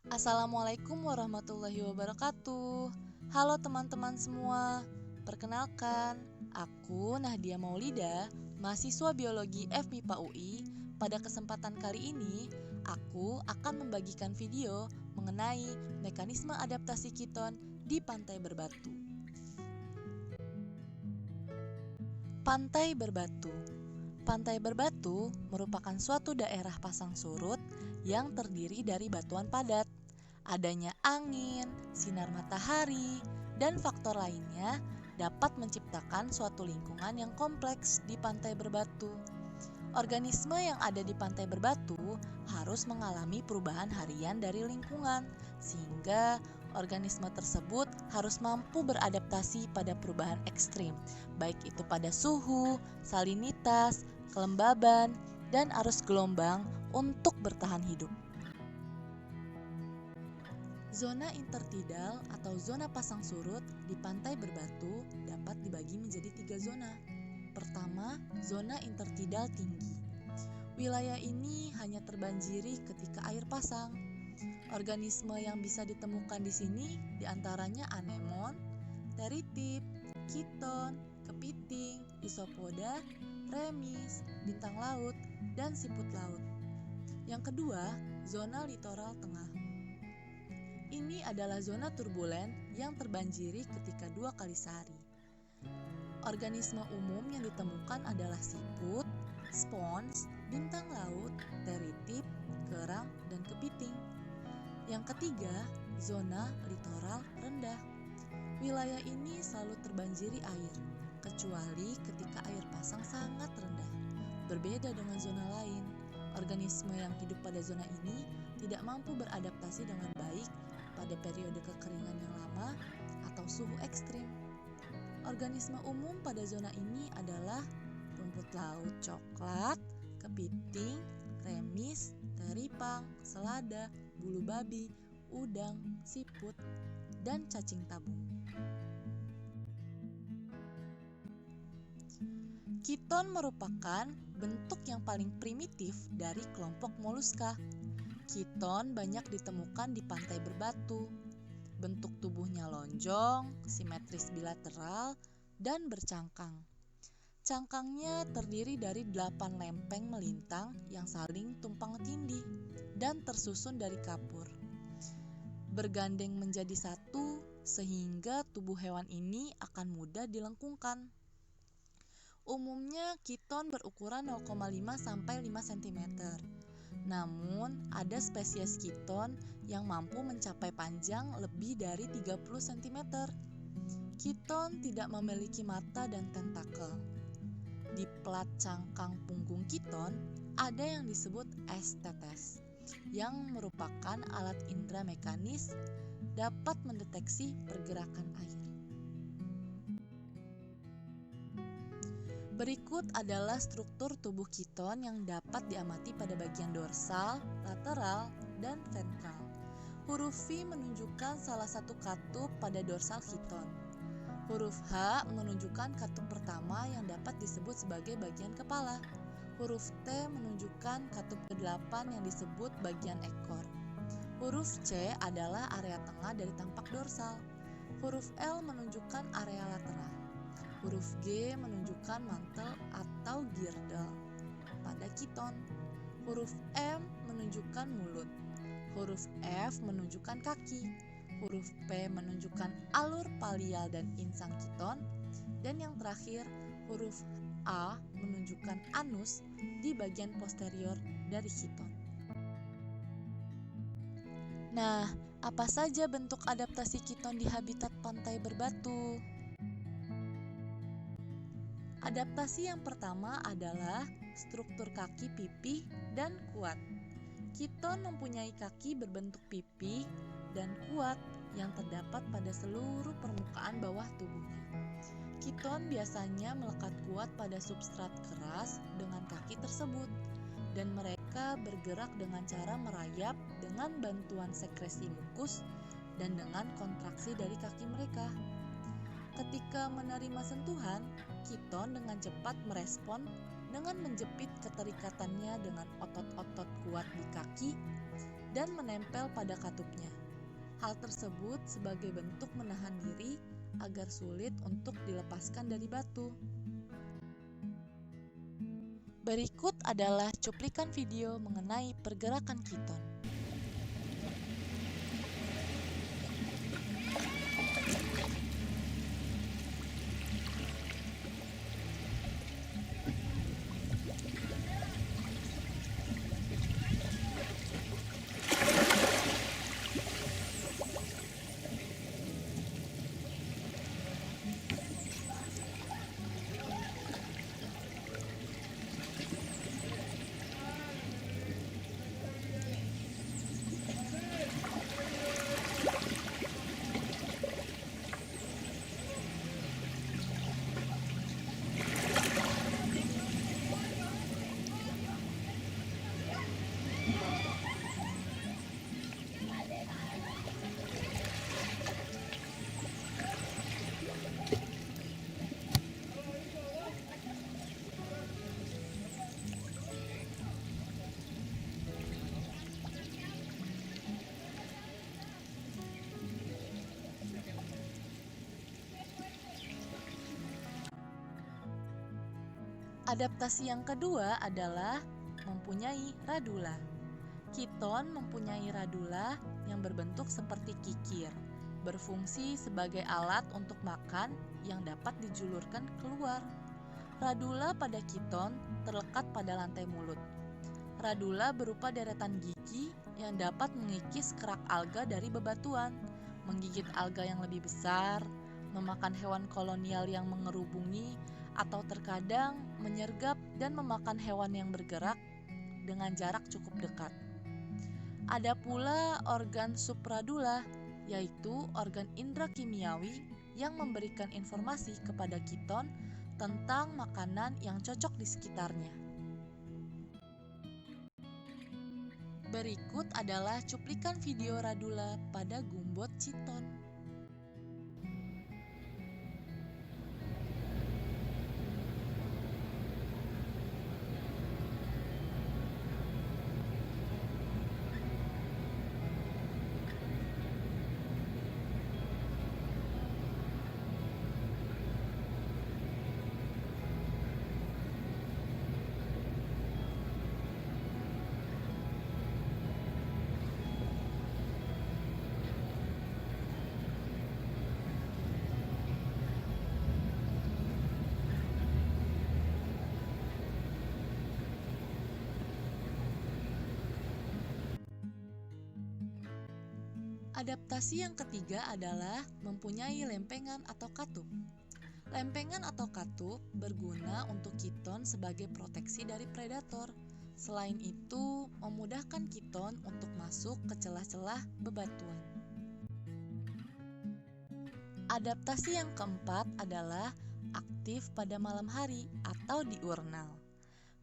Assalamualaikum warahmatullahi wabarakatuh. Halo teman-teman semua. Perkenalkan, aku Nahdia Maulida, mahasiswa biologi FMIPA UI. Pada kesempatan kali ini, aku akan membagikan video mengenai mekanisme adaptasi kiton di pantai berbatu. Pantai berbatu. Pantai berbatu merupakan suatu daerah pasang surut yang terdiri dari batuan padat. Adanya angin, sinar matahari, dan faktor lainnya dapat menciptakan suatu lingkungan yang kompleks di pantai berbatu. Organisme yang ada di pantai berbatu harus mengalami perubahan harian dari lingkungan, sehingga organisme tersebut harus mampu beradaptasi pada perubahan ekstrim, baik itu pada suhu, salinitas, kelembaban, dan arus gelombang untuk bertahan hidup. Zona intertidal atau zona pasang surut di pantai berbatu dapat dibagi menjadi 3 zona. Pertama, zona intertidal tinggi. Wilayah ini hanya terbanjiri ketika air pasang. Organisme yang bisa ditemukan di sini diantaranya anemon, teritip, kiton, kepiting, isopoda, remis, bintang laut, dan siput laut. Yang kedua, zona litoral tengah. Ini adalah zona turbulen yang terbanjiri ketika 2 kali sehari. Organisme umum yang ditemukan adalah siput, spons, bintang laut, teritip, kerang, dan kepiting. Yang ketiga, zona litoral rendah. Wilayah ini selalu terbanjiri air, kecuali ketika air pasang sangat rendah. Berbeda dengan zona lain, organisme yang hidup pada zona ini tidak mampu beradaptasi dengan baik pada periode kekeringan yang lama atau suhu ekstrim. Organisme umum pada zona ini adalah rumput laut coklat, kepiting, remis, teripang, selada, bulu babi, udang, siput, dan cacing tabung. Kiton merupakan bentuk yang paling primitif dari kelompok moluska. Kiton banyak ditemukan di pantai berbatu. Bentuk tubuhnya lonjong, simetris bilateral, dan bercangkang. Cangkangnya terdiri dari 8 lempeng melintang yang saling tumpang tindih dan tersusun dari kapur. Bergandeng menjadi satu sehingga tubuh hewan ini akan mudah dilengkungkan. Umumnya kiton berukuran 0,5 sampai 5 cm. Namun, ada spesies kiton yang mampu mencapai panjang lebih dari 30 cm. Kiton tidak memiliki mata dan tentakel. Di plat cangkang punggung kiton, ada yang disebut estetes, yang merupakan alat indera mekanis dapat mendeteksi pergerakan air. Berikut adalah struktur tubuh kiton yang dapat diamati pada bagian dorsal, lateral, dan ventral. Huruf V menunjukkan salah satu katup pada dorsal kiton. Huruf H menunjukkan katup pertama yang dapat disebut sebagai bagian kepala. Huruf T menunjukkan katup ke-8 yang disebut bagian ekor. Huruf C adalah area tengah dari tampak dorsal. Huruf L menunjukkan area lateral. Huruf G menunjukkan mantel atau girdle pada kiton. Huruf M menunjukkan mulut. Huruf F menunjukkan kaki. Huruf P menunjukkan alur palial dan insang kiton. Dan yang terakhir, huruf A menunjukkan anus di bagian posterior dari kiton. Nah, apa saja bentuk adaptasi kiton di habitat pantai berbatu? Adaptasi yang pertama adalah struktur kaki pipih dan kuat. Kiton mempunyai kaki berbentuk pipih dan kuat yang terdapat pada seluruh permukaan bawah tubuhnya. Kiton biasanya melekat kuat pada substrat keras dengan kaki tersebut, dan mereka bergerak dengan cara merayap dengan bantuan sekresi mukus dan dengan kontraksi dari kaki mereka. Ketika menerima sentuhan, kiton dengan cepat merespon dengan menjepit keterikatannya dengan otot-otot kuat di kaki dan menempel pada katupnya. Hal tersebut sebagai bentuk menahan diri agar sulit untuk dilepaskan dari batu. Berikut adalah cuplikan video mengenai pergerakan kiton. Adaptasi yang kedua adalah mempunyai radula. Kiton mempunyai radula yang berbentuk seperti kikir, berfungsi sebagai alat untuk makan yang dapat dijulurkan keluar. Radula pada kiton terlekat pada lantai mulut. Radula berupa deretan gigi yang dapat mengikis kerak alga dari bebatuan, menggigit alga yang lebih besar, memakan hewan kolonial yang mengerubungi, atau terkadang menyergap dan memakan hewan yang bergerak dengan jarak cukup dekat. Ada pula organ subradula, yaitu organ indera kimiawi yang memberikan informasi kepada kiton tentang makanan yang cocok di sekitarnya. Berikut adalah cuplikan video radula pada gumbot chiton. Adaptasi yang ketiga adalah mempunyai lempengan atau katup. Lempengan atau katup berguna untuk kiton sebagai proteksi dari predator. Selain itu, memudahkan kiton untuk masuk ke celah-celah bebatuan. Adaptasi yang keempat adalah aktif pada malam hari atau diurnal.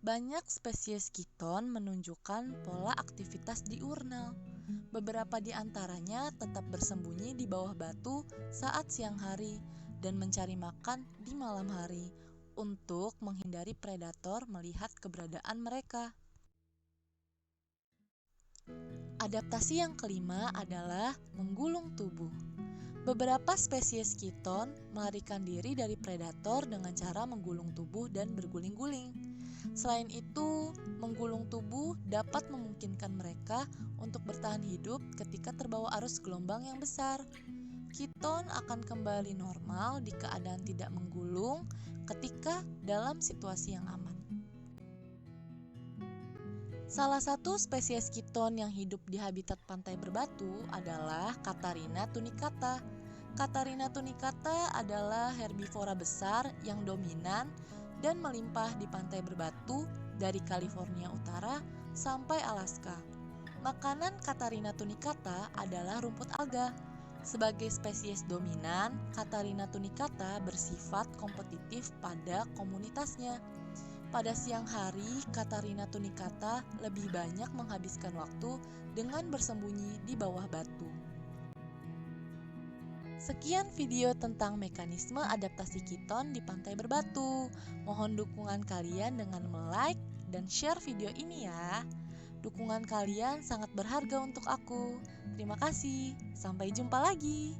Banyak spesies kiton menunjukkan pola aktivitas diurnal. Beberapa di antaranya tetap bersembunyi di bawah batu saat siang hari dan mencari makan di malam hari untuk menghindari predator melihat keberadaan mereka. Adaptasi yang kelima adalah menggulung tubuh. Beberapa spesies kiton melarikan diri dari predator dengan cara menggulung tubuh dan berguling-guling. Selain itu, menggulung tubuh dapat memungkinkan mereka untuk bertahan hidup ketika terbawa arus gelombang yang besar. Kiton akan kembali normal di keadaan tidak menggulung ketika dalam situasi yang aman. Salah satu spesies kiton yang hidup di habitat pantai berbatu adalah Catarrhina tunicata. Catarrhina tunicata adalah herbivora besar yang dominan dan melimpah di pantai berbatu dari California Utara sampai Alaska. Makanan Catarrhina tunicata adalah rumput alga. Sebagai spesies dominan, Catarrhina tunicata bersifat kompetitif pada komunitasnya. Pada siang hari, Catarrhina tunicata lebih banyak menghabiskan waktu dengan bersembunyi di bawah batu. Sekian video tentang mekanisme adaptasi kiton di pantai berbatu. Mohon dukungan kalian dengan like dan share video ini ya. Dukungan kalian sangat berharga untuk aku. Terima kasih. Sampai jumpa lagi.